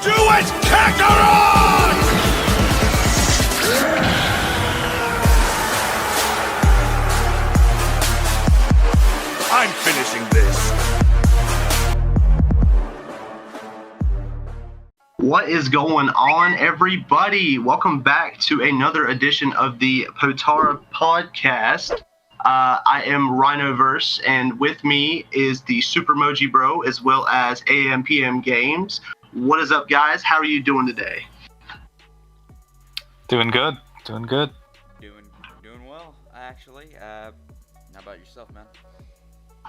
Do it, Kakarot! I'm finishing this. What is going on, everybody? Welcome back to another edition of the Potara podcast. I am RynoVerse, and with me is the TheSuperMojiBro as well as AMPM Games. What is up, guys? How are you doing today? Doing good. Doing well, actually. How about yourself, man?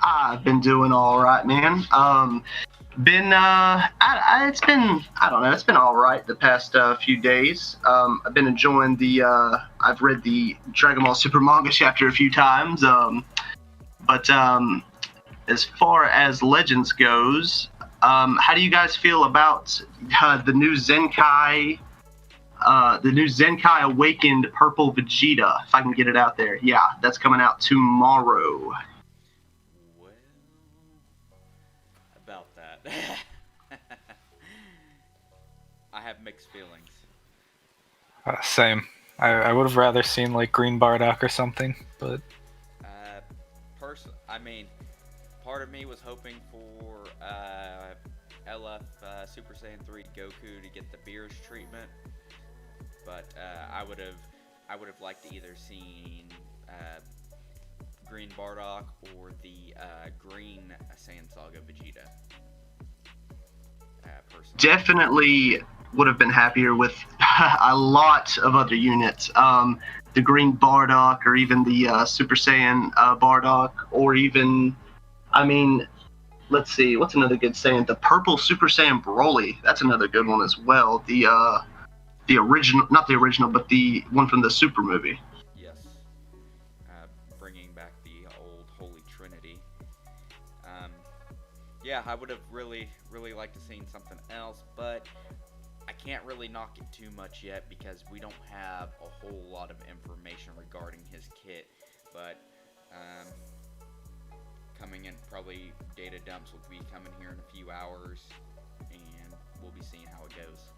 I've been doing all right, man. It's been all right the past few days. I've been enjoying I've read the Dragonball Super manga chapter a few times. But as far as Legends goes, how do you guys feel about the new Zenkai Awakened Purple Vegeta? If I can get it out there. Yeah, that's coming out tomorrow. About that. I have mixed feelings. Same. I would have rather seen like Green Bardock or something, but part of me was hoping for LF Super Saiyan 3 Goku to get the Beerus treatment, but I would have liked to either seen Green Bardock or the Green Saiyan Saga Vegeta. Personally. Definitely would have been happier with a lot of other units. The Green Bardock, or even the Super Saiyan Bardock, or even, let's see, what's another good Saiyan? The Purple Super Saiyan Broly. That's another good one as well. The original, not the original, but the one from the Super movie. Yes. Bringing back the old Holy Trinity. Yeah, I would have really liked to seen something else, but I can't really knock it too much yet because we don't have a whole lot of information regarding his kit. But coming in, probably data dumps will be coming here in a few hours, and we'll be seeing how it goes.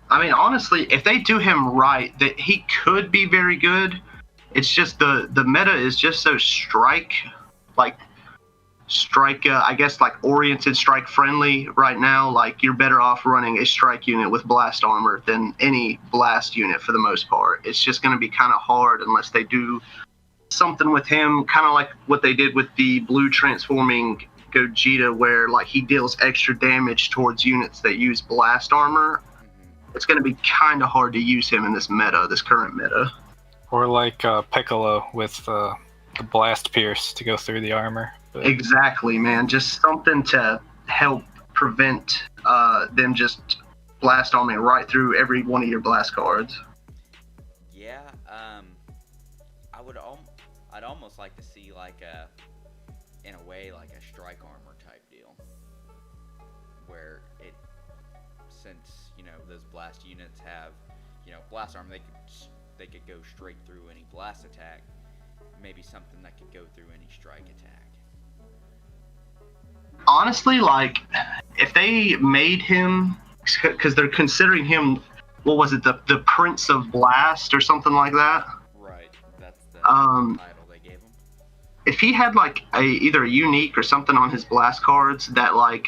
Honestly, if they do him right, that he could be very good. It's just the meta is just so oriented, strike friendly right now. Like, you're better off running a strike unit with blast armor than any blast unit for the most part. It's just going to be kind of hard unless they do something with him, kind of like what they did with the blue transforming Gogeta, where like he deals extra damage towards units that use blast armor. It's going to be kind of hard to use him in this current meta. or like Piccolo with the blast pierce to go through the armor. But exactly, man. Just something to help prevent them just blast on me right through every one of your blast cards. Yeah, I'd almost like to see like in a way like a strike armor type deal, where since those blast units have blast armor, they could go straight through any blast attack. Maybe something that could go through any strike attack. Honestly, like, if they made him, because they're considering him, what was it, the Prince of Blast or something like that? Right, that's the title they gave him. If he had like either a unique or something on his blast cards that like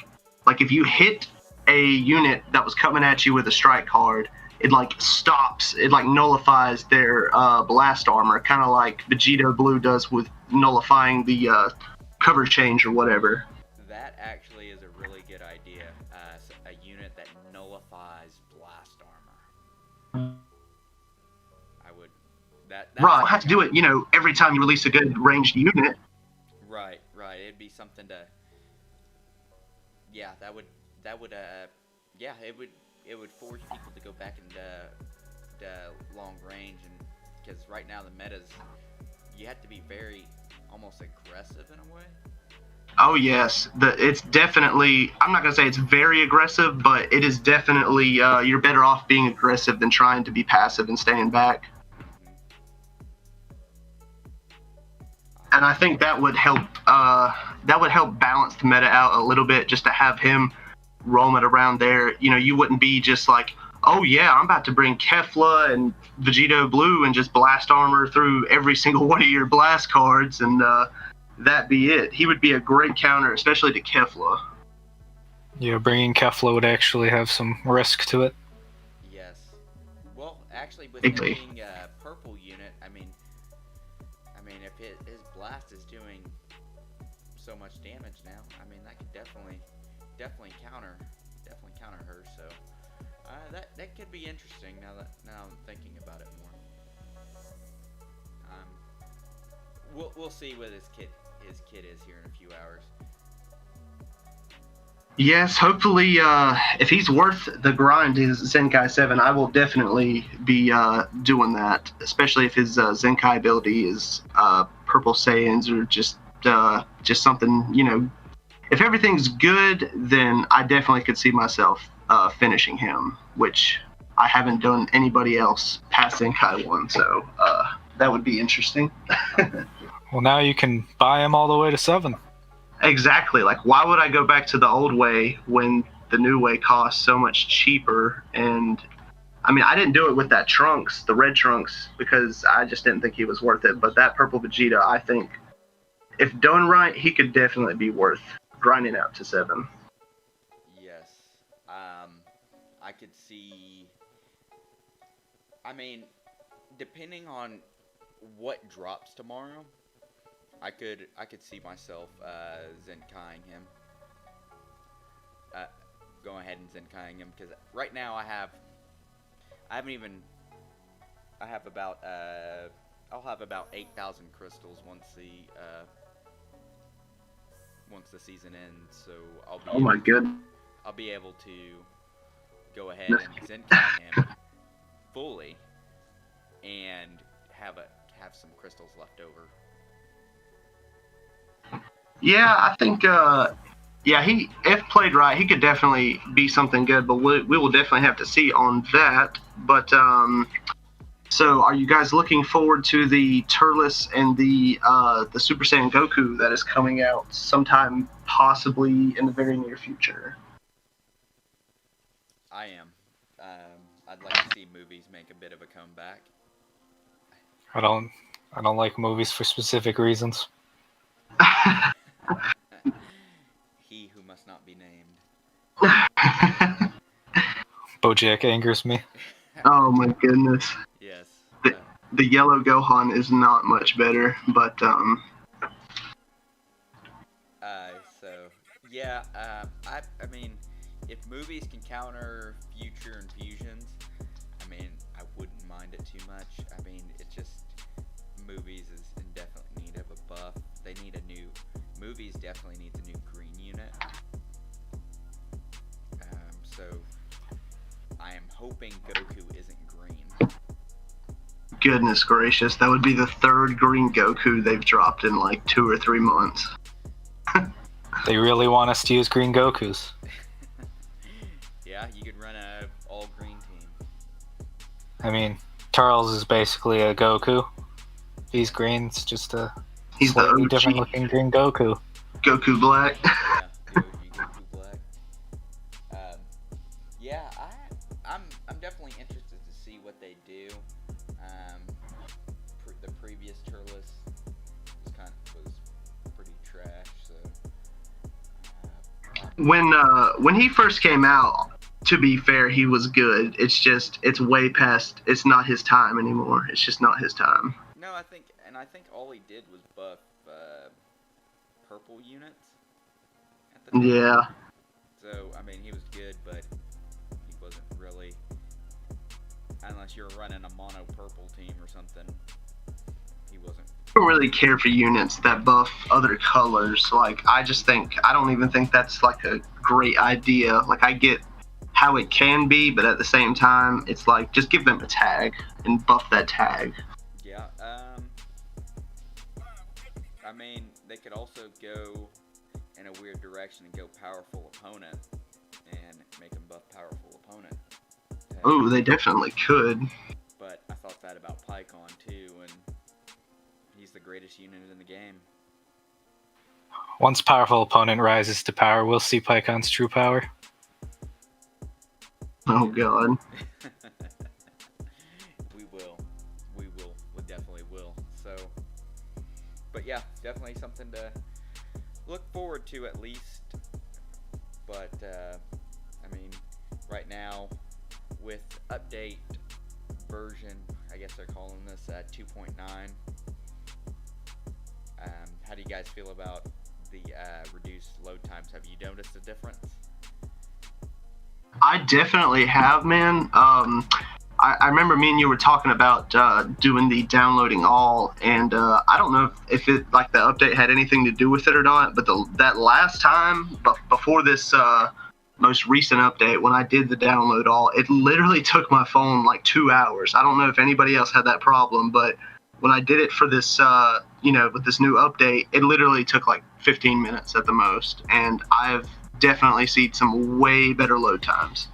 if you hit a unit that was coming at you with a strike card, it like stops, it like nullifies their blast armor, kind of like Vegeta Blue does with nullifying the cover change or whatever. That actually is a really good idea. A unit that nullifies blast armor. Right, you have to do it, every time you release a good ranged unit. Right. It'd be something to. Yeah, it would force people to go back into long range, and because right now the meta's, you have to be very almost aggressive in a way. Oh yes, it's definitely, I'm not gonna say it's very aggressive, but it is definitely you're better off being aggressive than trying to be passive and staying back. And I think that would help balance the meta out a little bit, just to have him roaming around there, you wouldn't be just like, oh yeah, I'm about to bring Kefla and Vegito Blue and just blast armor through every single one of your blast cards, and that be it. He would be a great counter, especially to Kefla. Yeah, bringing Kefla would actually have some risk to it. Yes. Well, actually, with him Exactly. being a purple unit, I mean, if his blast is doing so much damage now, I mean, that could definitely counter her. So that could be interesting now I'm thinking about it more. We'll see what his kit is here in a few hours. Yes, hopefully, if he's worth the grind, his Zenkai 7, I will definitely be doing that, especially if his Zenkai ability is Purple Saiyans or just something, If everything's good, then I definitely could see myself finishing him, which I haven't done anybody else past Zenkai 1, so that would be interesting. Well, now you can buy him all the way to 7. Exactly. Like, why would I go back to the old way when the new way costs so much cheaper? And I mean, I didn't do it with that Trunks, the red Trunks, because I just didn't think he was worth it. But that purple Vegeta, I think, if done right, he could definitely be worth grinding out to 7. Yes. I could see. I mean, depending on what drops tomorrow, I could see myself Zenkaiing him. Go ahead and Zenkaiing him, because right now I have about I'll have about 8,000 crystals once the season ends, so I'll be able to go ahead and Zenkai him fully and have some crystals left over. Yeah, I think, he, if played right, he could definitely be something good, but we will definitely have to see on that. But, so are you guys looking forward to the Turles and the Super Saiyan Goku that is coming out sometime possibly in the very near future? I am. I'd like to see movies make a bit of a comeback. I don't like movies for specific reasons. He who must not be named. BoJack angers me. Oh my goodness. Yes. The yellow Gohan is not much better, but I mean, if movies can counter future infusions, I mean, I wouldn't mind it too much. I mean, it's just movies is in definite need of a buff. They need movies definitely needs a new green unit. So I am hoping Goku isn't green. goodness gracious, that would be the third green Goku they've dropped in like 2 or 3 months. They really want us to use green Gokus. Yeah, you could run a all green team. I mean, Turles is basically a Goku. He's green, it's just a slightly different looking green Goku. Goku Black. Yeah, Goku Black. I'm definitely interested to see what they do. The previous Turles was pretty trash. So when he first came out, to be fair, he was good. It's way past. It's not his time anymore. It's just not his time. no, I think all he did was buff purple units at the time. Yeah. So I mean, he was good, but he wasn't really. Unless you're running a mono purple team or something, he wasn't. I don't really care for units that buff other colors. Like, I don't even think that's like a great idea. Like, I get how it can be, but at the same time, it's like, just give them a tag and buff that tag. Yeah. I mean, they could also go in a weird direction and go powerful opponent and make them buff powerful opponent. Oh, they definitely could. But I thought that about Pycon too, and he's the greatest unit in the game. Once powerful opponent rises to power, we'll see Pycon's true power. Oh God. We will. We will. We definitely will. So, but yeah, definitely something to look forward to at least. But I mean, right now with update version, I guess they're calling this 2.9. How do you guys feel about the reduced load times? Have you noticed a difference? I definitely have, man. I remember me and you were talking about doing the downloading all, and I don't know if it like the update had anything to do with it or not. But that last time, before this most recent update, when I did the download all, it literally took my phone like 2 hours. I don't know if anybody else had that problem, but when I did it for this, with this new update, it literally took like 15 minutes at the most, and I've definitely seen some way better load times.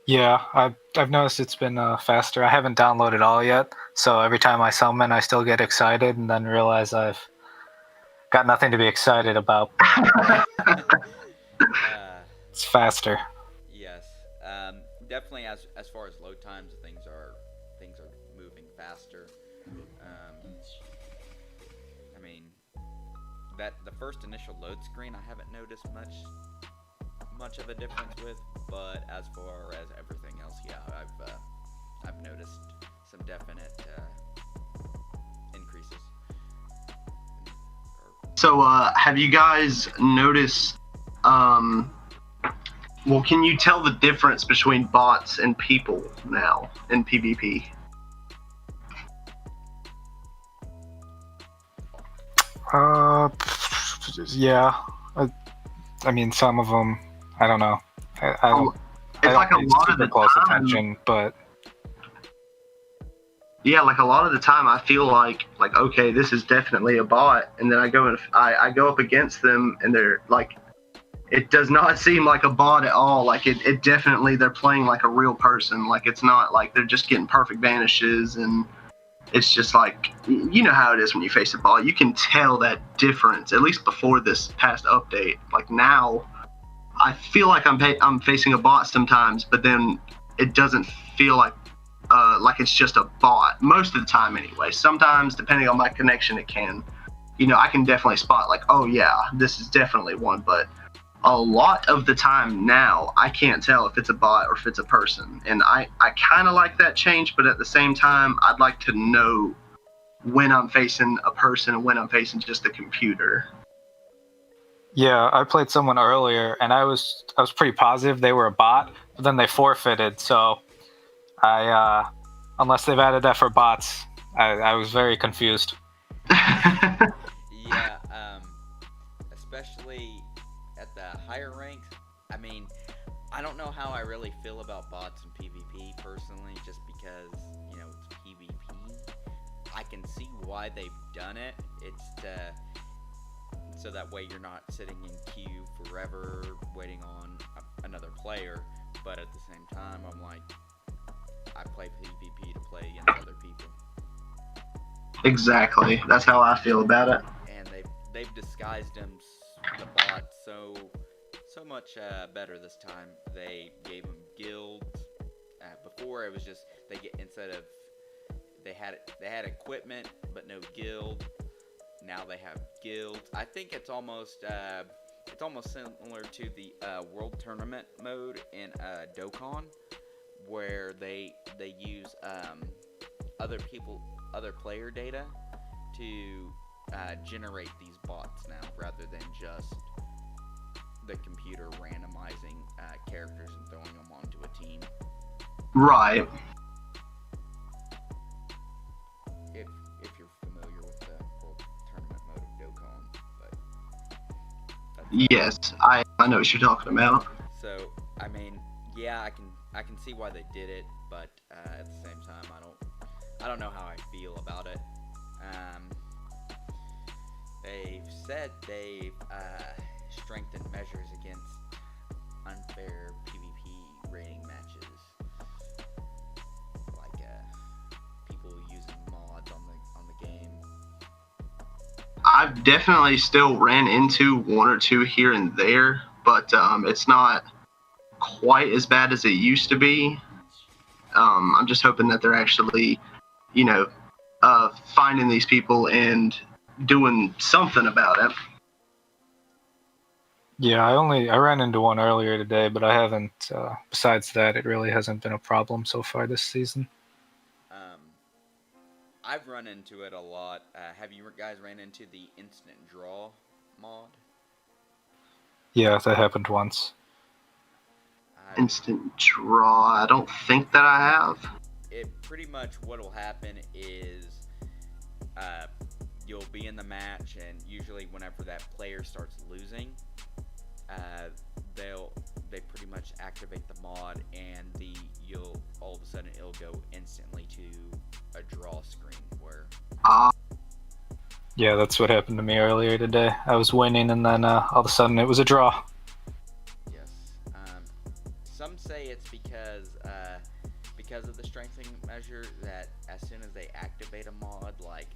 Yeah, I've noticed it's been faster. I haven't downloaded all yet, so every time I summon, I still get excited and then realize I've got nothing to be excited about. It's faster. Yes, definitely. As far as load times, things are moving faster. I mean, that the first initial load screen, I haven't noticed much of a difference with, but as far as everything else, yeah, I've noticed some definite increases. So, have you guys noticed? Well, can you tell the difference between bots and people now in PvP? Yeah. I mean, some of them, I don't know. I don't. It's like a lot of the close time. attention, but Yeah, like a lot of the time, I feel like okay, this is definitely a bot, and then I go up against them, and they're like, it does not seem like a bot at all. Like it definitely they're playing like a real person. Like it's not like they're just getting perfect vanishes, and it's just like you know how it is when you face a bot. You can tell that difference at least before this past update. Like now, I feel like I'm facing a bot sometimes, but then it doesn't feel like it's just a bot most of the time anyway. Sometimes, depending on my connection, it can. I can definitely spot like, oh yeah, this is definitely one, but a lot of the time now, I can't tell if it's a bot or if it's a person. And I kind of like that change, but at the same time, I'd like to know when I'm facing a person and when I'm facing just a computer. yeah, I played someone earlier, and I was pretty positive they were a bot, but then they forfeited. So I, unless they've added that for bots, I was very confused. Yeah, especially at the higher ranks. I mean, I don't know how I really feel about bots in PvP personally, just because it's PvP. I can see why they've done it. It's so that way you're not sitting in queue forever waiting on another player. But at the same time, I'm like, I play PvP to play against other people. Exactly. That's how I feel about it. And they've disguised them, the bots, so much better this time. They gave them guilds. Before it was just they had equipment but no guild. Now they have guilds. I think it's almost similar to the world tournament mode in Dokkan, where they use other player data to generate these bots now, rather than just the computer randomizing characters and throwing them onto a team. Right. If you're familiar with the world tournament mode of Dokkan, but Yes, I know what you're talking about. So I mean, yeah, I can see why they did it, but at the same time, I don't know how I feel about it. They've said they've strengthened measures against unfair PvP rating matches, like people using mods on the game. I've definitely still ran into one or two here and there, but it's not quite as bad as it used to be. I'm just hoping that they're actually, finding these people and doing something about it. Yeah, I ran into one earlier today, but I haven't. Besides that, it really hasn't been a problem so far this season. I've run into it a lot. Have you guys ran into the instant draw mod? Yeah, that happened once. Instant draw. I don't think that I have. It pretty much what'll happen is you'll be in the match, and usually whenever that player starts losing, they pretty much activate the mod, and you'll all of a sudden it'll go instantly to a draw screen where. Yeah, that's what happened to me earlier today. I was winning, and then all of a sudden it was a draw. Yes. Some say it's because of the strengthening measure that as soon as they activate a mod like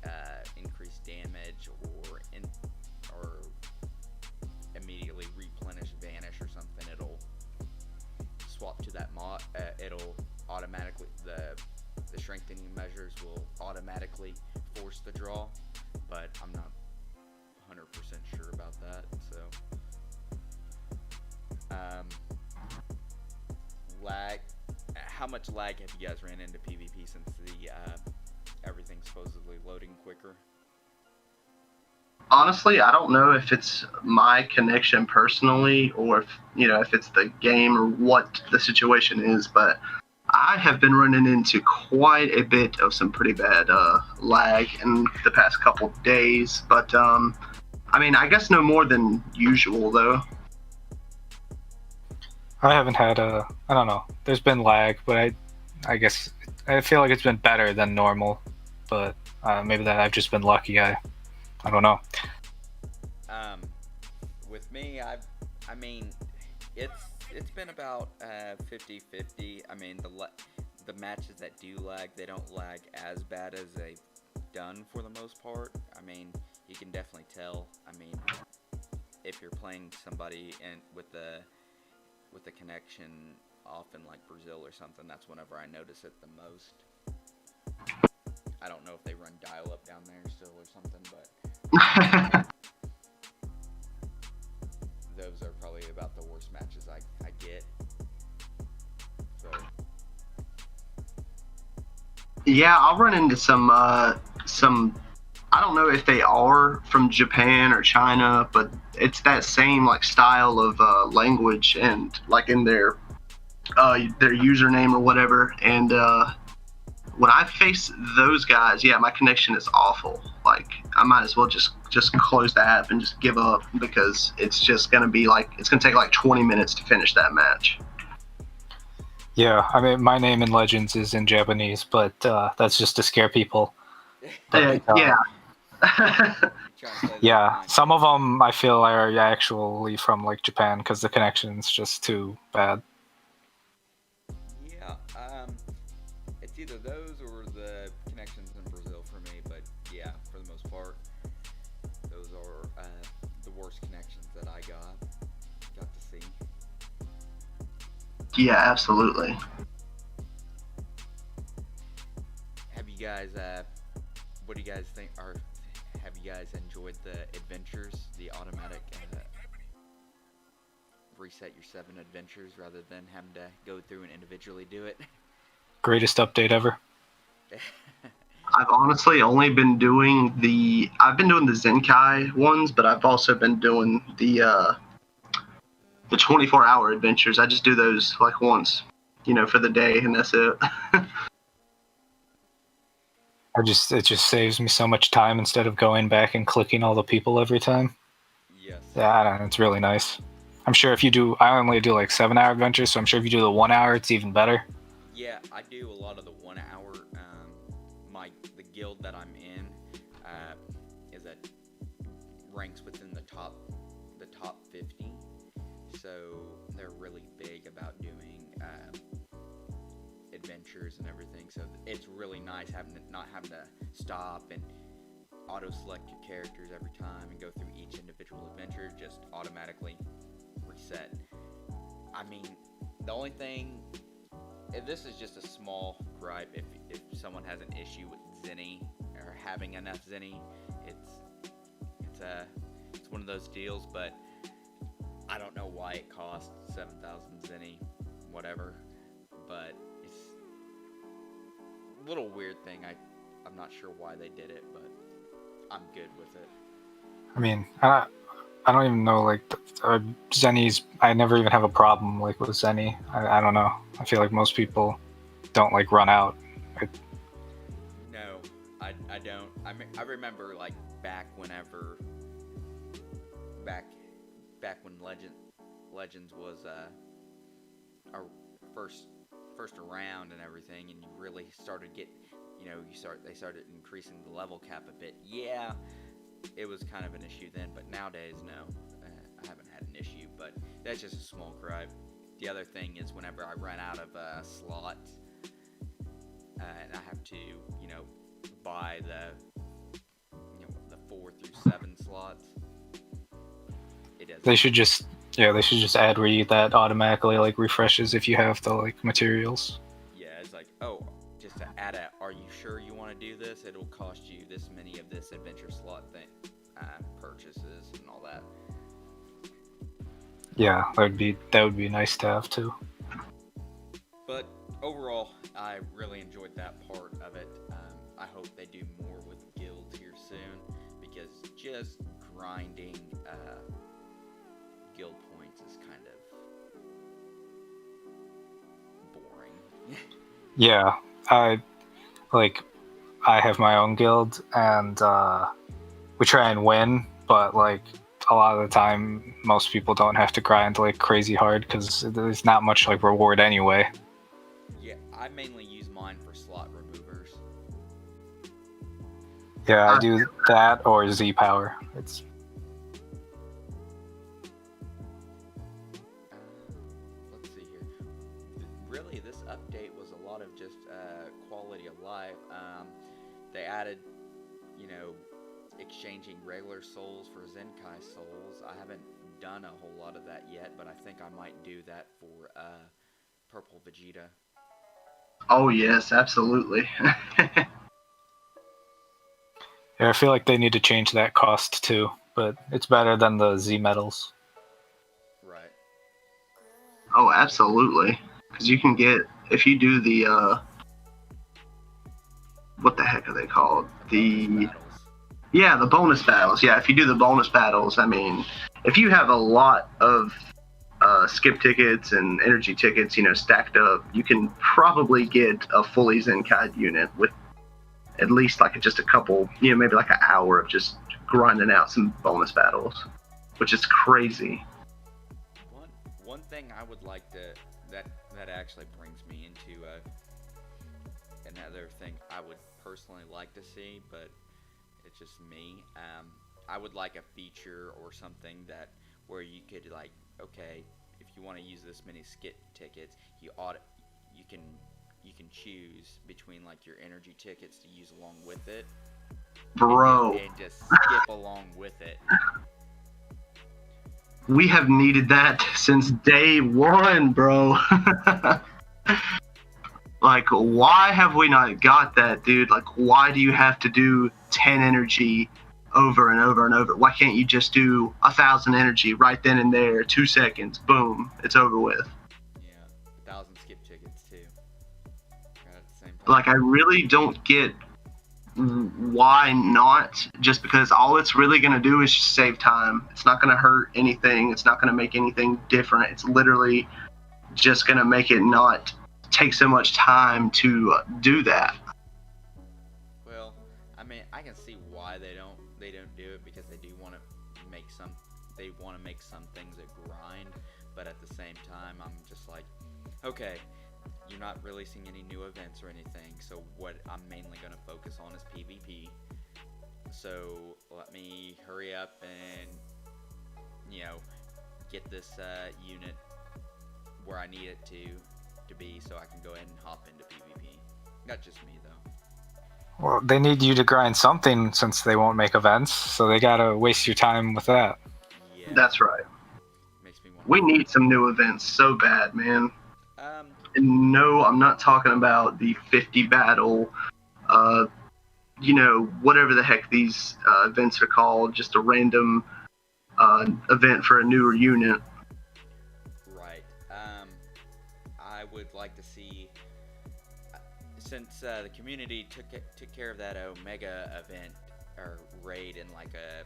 increased damage or immediately replenish vanish or something, it'll swap to that mod. It'll automatically the strengthening measures will automatically force the draw, but I'm not 100% sure about that. So lag. How much lag have you guys ran into PvP since the everything's supposedly loading quicker? Honestly, I don't know if it's my connection personally or if it's the game or what the situation is, but I have been running into quite a bit of some pretty bad lag in the past couple of days. But I guess no more than usual though. I haven't had I don't know. There's been lag, but I guess I feel like it's been better than normal. But maybe that I've just been lucky. I don't know. With me, it's been about 50-50. The matches that do lag, they don't lag as bad as they've done for the most part. You can definitely tell. If you're playing somebody with the connection off in like Brazil or something, that's whenever I notice it the most. I don't know if they run dial-up down there still or something, but those are probably about the worst matches I get. So yeah, I'll run into some I don't know if they are from Japan or China, but it's that same like style of language and like in their username or whatever. And when I face those guys, yeah, my connection is awful. Like I might as well just close the app and just give up because it's just gonna take like 20 minutes to finish that match. Yeah, my name in Legends is in Japanese, but that's just to scare people. But, yeah. Yeah, some of them I feel are actually from like Japan because the connection's just too bad. Yeah, it's either those or the connections in Brazil for me, but yeah, for the most part, those are the worst connections that I got to see. Yeah, absolutely. Have you guys, what do you guys think, or have you guys enjoyed the adventures, the automatic reset your 7 adventures rather than having to go through and individually do it? Greatest update ever. I've honestly only been doing the Zenkai ones, but I've also been doing the 24-hour adventures. I just do those like once, for the day, and that's it. It just saves me so much time instead of going back and clicking all the people every time. Yes. Yeah, I don't know, it's really nice. I'm sure I only do like 7-hour adventures, so I'm sure if you do the 1 hour, it's even better. Yeah, I do a lot of the 1 hour. The guild that I'm in ranks within the top 50. So they're really big about doing adventures and everything. So it's really nice not having to stop and auto select your characters every time and go through each individual adventure. Just automatically reset. I mean, the only thing, if this is just a small gripe, if someone has an issue with Zenny or having enough Zenny, it's one of those deals. But I don't know why it costs 7,000 Zenny, whatever. But it's a little weird thing. I'm not sure why they did it, but I'm good with it. I mean, I don't even know, like, Zenny's, I never even have a problem, like, with Zenny. I don't know. I feel like most people don't, like, run out. No, I don't. I remember, like, back when Legends was our first around and everything, and you really started they started increasing the level cap a bit. Yeah, it was kind of an issue then, but nowadays, no, I haven't had an issue. But that's just a small gripe. The other thing is whenever I run out of slots, and I have to, buy the 4 through 7 slots. They should just add that automatically, like, refreshes if you have the, like, materials. Yeah, it's like, oh, just to add are you sure you want to do this? It'll cost you this many of this adventure slot thing purchases and all that. Yeah, that would be nice to have too. But overall, I really enjoyed that part of it. I hope they do more with guilds here soon, because just grinding guild points is kind of boring. Yeah, I have my own guild, and we try and win, but, like, a lot of the time, most people don't have to grind, like, crazy hard, because there's not much, like, reward anyway. Yeah, I mainly use mine for slot removers. Yeah, I do that or Z power. It's let's see here. Really, this update was a lot of just quality of life. They added, exchanging regular souls for Zenkai souls. I haven't done a whole lot of that yet, but I think I might do that for Purple Vegeta. Oh yes, absolutely. Yeah, I feel like they need to change that cost too, but it's better than the Z medals. Right. Oh, absolutely. Because you can get, if you do the what the heck are they called? The bonus battles. Yeah, if you do the bonus battles, I mean, if you have a lot of skip tickets and energy tickets, stacked up, you can probably get a fully Zenkai unit with at least just a couple, maybe like an hour of just grinding out some bonus battles, which is crazy. One thing I would like to that actually brings me into another thing I would personally like to see, but it's just me. I would like a feature or something where you could, okay, if you want to use this many skip tickets, you can choose between your energy tickets to use along with it, bro, and just skip along with it. We have needed that since day one, bro. Why have we not got that, dude? Why do you have to do 10 energy over and over and over? Why can't you just do 1,000 energy right then and there, 2 seconds, boom, it's over with? Yeah, 1,000 skip tickets too. At the same time. I really don't get why not, just because all it's really going to do is just save time. It's not going to hurt anything. It's not going to make anything different. It's literally just going to make it not take so much time to do that. Well, I mean, I can see why they don't do it, because they do want to make some things a grind, but at the same time, I'm just like, okay, you're not releasing any new events or anything, so what I'm mainly going to focus on is PvP. So let me hurry up and get this unit where I need it to be, so I can go ahead and hop into PvP. Not just me though. Well, they need you to grind something since they won't make events, so they gotta waste your time with that. Yeah. That's right. Makes me want We need some new events so bad, man. Um, And no, I'm not talking about the 50 battle, whatever the heck these events are called, just a random event for a newer unit. right. I would like to see, since the community took care of that Omega event or raid in like a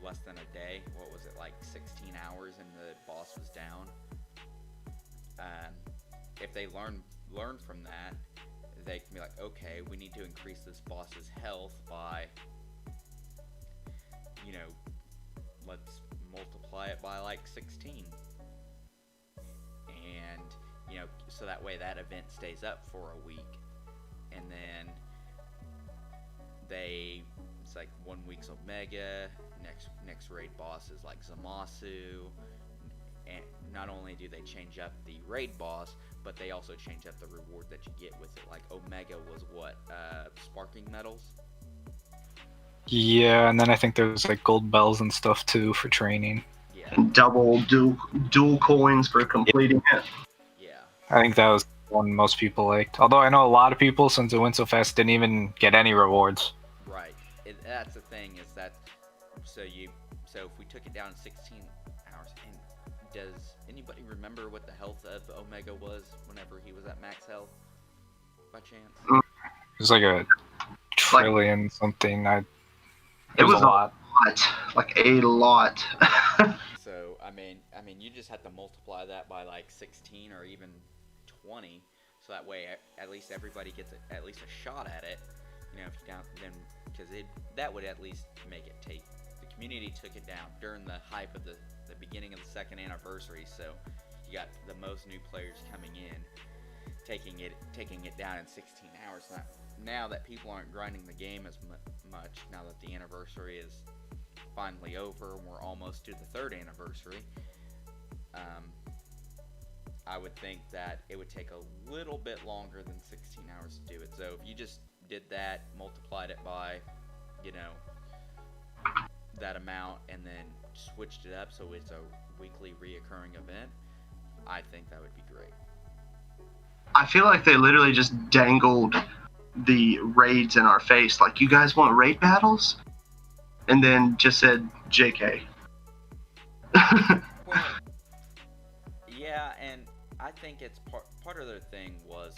less than a day. What was it, like 16 hours, and the boss was down? If they learn from that, they can be like, okay, we need to increase this boss's health by, let's multiply it by like 16. And, so that way that event stays up for a week. And then it's like 1 week's Omega, next raid boss is like Zamasu. And not only do they change up the raid boss, but they also change up the reward that you get with it. Like Omega was what? Sparking medals? Yeah, and then I think there's like gold bells and stuff too for training. Yeah. And dual coins for completing it. Yeah. I think that was the one most people liked. Although I know a lot of people, since it went so fast, didn't even get any rewards. Right. That's the thing, is that so if we took it down 16 hours, and does anybody remember what the health of Omega was whenever he was at max health, by chance? It was like a trillion something. It was a lot. Like a lot. So I mean, you just have to multiply that by like 16 or even 20, so that way at least everybody gets at least a shot at it. If you down, then because that would at least make it take. The community took it down during the hype of the beginning of the second anniversary, so you got the most new players coming in, taking it down in 16 hours. Now that people aren't grinding the game as much, now that the anniversary is finally over and we're almost to the third anniversary, I would think that it would take a little bit longer than 16 hours to do it. So if you just did that, multiplied it by, that amount, and then switched it up so it's a weekly reoccurring event, I think that would be great. I feel like they literally just dangled the raids in our face. Like, you guys want raid battles? And then just said, JK. Well, yeah, and I think it's part of their thing was,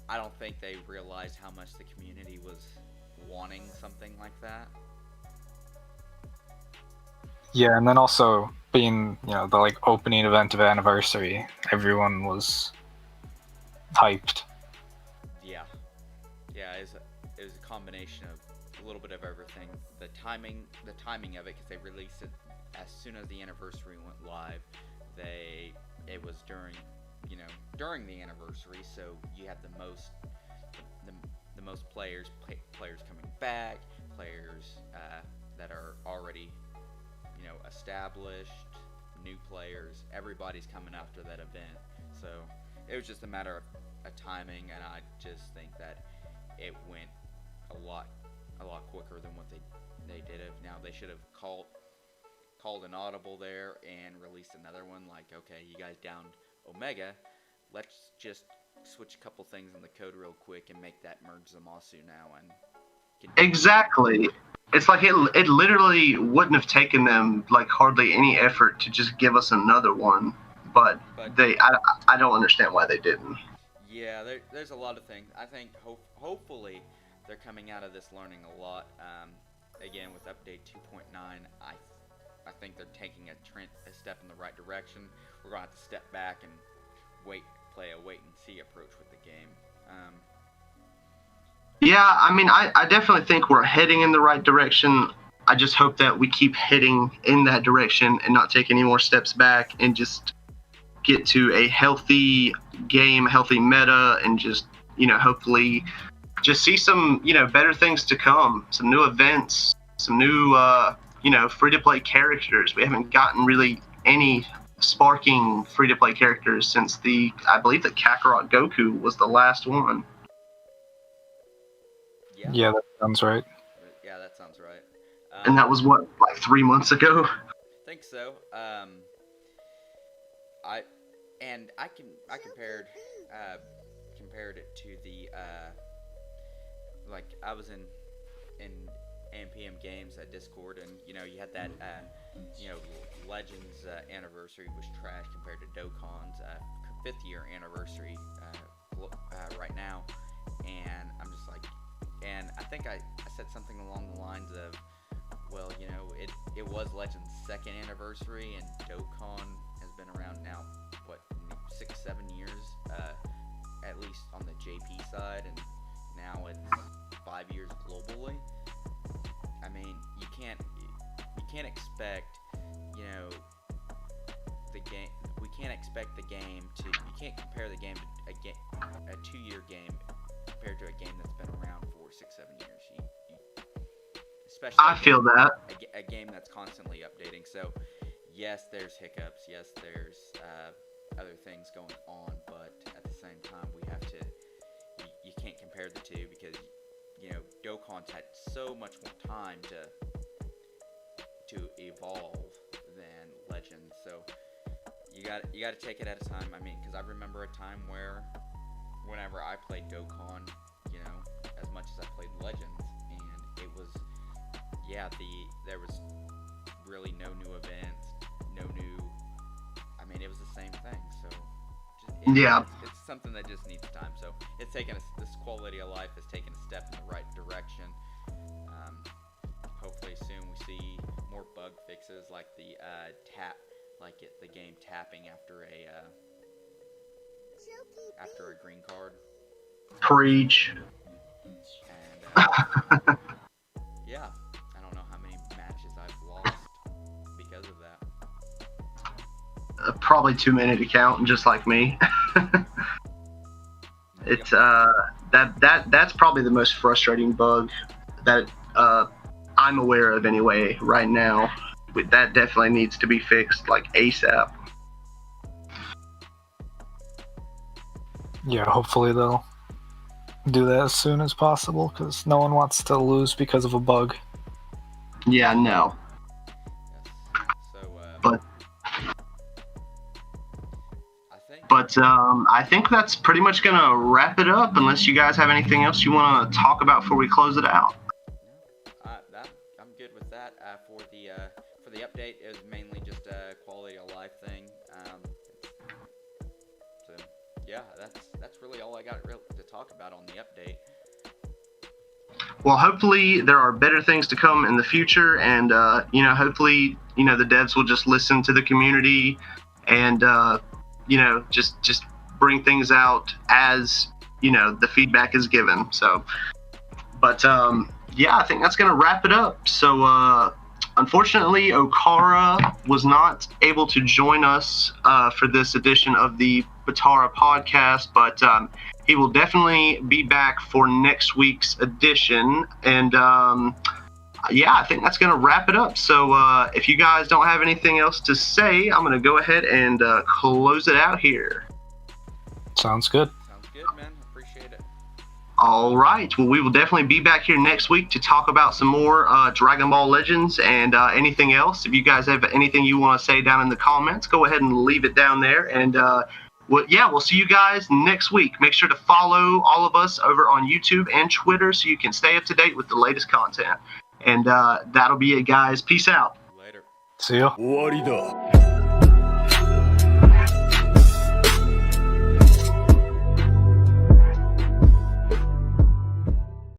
I don't think they realized how much the community was wanting something like that. Yeah, and then also being, the like opening event of Anniversary, everyone was hyped. Yeah, it was a combination of a little bit of everything. The timing of it, because they released it as soon as the anniversary went live. It was during the anniversary, so you have the most players coming back, players that are already established, new players. Everybody's coming after that event, so it was just a matter of timing, and I just think that it went a lot quicker than what they did it. Now they should have called an audible there and released another one. Like, okay, you guys downed Omega, let's just switch a couple things in the code real quick and make that merge Zamasu now and continue. Exactly. It's like it literally wouldn't have taken them like hardly any effort to just give us another one, but I don't understand why they didn't. Yeah, there's a lot of things. I think hopefully they're coming out of this learning a lot. Again, with update 2.9, I think they're taking a step in the right direction. We're going to have to step back and play a wait and see approach with the game. Yeah, I mean, I definitely think we're heading in the right direction. I just hope that we keep heading in that direction and not take any more steps back and just get to a healthy game, healthy meta, and just, hopefully just see some, better things to come, some new events, some new, free-to-play characters. We haven't gotten really any sparking free-to-play characters since I believe the Kakarot Goku was the last one. Yeah, that sounds right. Yeah, that sounds right. And that was what, like 3 months ago? I think so. I compared it to the like I was in AMPM games at Discord, and you know you had that Legends anniversary was trash compared to Dokkan's 5th year anniversary right now, and I'm just like, and I think I said something along the lines of, well, you know, it was Legends' 2nd anniversary, and Dokkan has been around now, what, 6-7 years, at least on the JP side, and now it's 5 years globally. I mean, you can't expect, you know, the game. We can't expect the game to. You can't compare the game to a 2-year game compared to a game that's been around for 6-7 years. Especially I feel that a game that's constantly updating. So, yes, there's hiccups. Yes, there's other things going on, but at the same time, we have to. You can't compare the two because, you know, Dokkan's had so much more time to evolve than Legends. So you got to take it at a time. I mean, because I remember a time where whenever I played Dokkan, you know, as much as I played Legends, and it was, yeah, there was really no new events, no new. I mean, it was the same thing. So it's something that just needs time. So it's taken this quality of life has taken a step in the right direction. Hopefully soon we see more bug fixes like the the game tapping after a green card. Preach. And yeah, I don't know how many matches I've lost because of that. Probably too many to count, just like me. It's that's probably the most frustrating bug that I'm aware of anyway right now. That definitely needs to be fixed like ASAP. Yeah, hopefully they'll do that as soon as possible, because no one wants to lose because of a bug. Yeah, no. So, but I think that's pretty much gonna wrap it up. Unless you guys have anything else you want to talk about before we close it out. I'm good with that. For the update, it was mainly just a quality of life thing. So yeah, that's really all I got to talk about on the update. Well, hopefully there are better things to come in the future, and hopefully the devs will just listen to the community and just bring things out as the feedback is given. So, but I think that's gonna wrap it up. So unfortunately, Okara was not able to join us for this edition of the Potara podcast, but he will definitely be back for next week's edition. And I think that's going to wrap it up. So if you guys don't have anything else to say, I'm going to go ahead and close it out here. Sounds good. Sounds good, man. Appreciate it. All right. Well, we will definitely be back here next week to talk about some more Dragon Ball Legends and anything else. If you guys have anything you want to say down in the comments, go ahead and leave it down there. And we'll see you guys next week. Make sure to follow all of us over on YouTube and Twitter so you can stay up to date with the latest content. And that'll be it, guys. Peace out. Later. See ya. 終わりだ。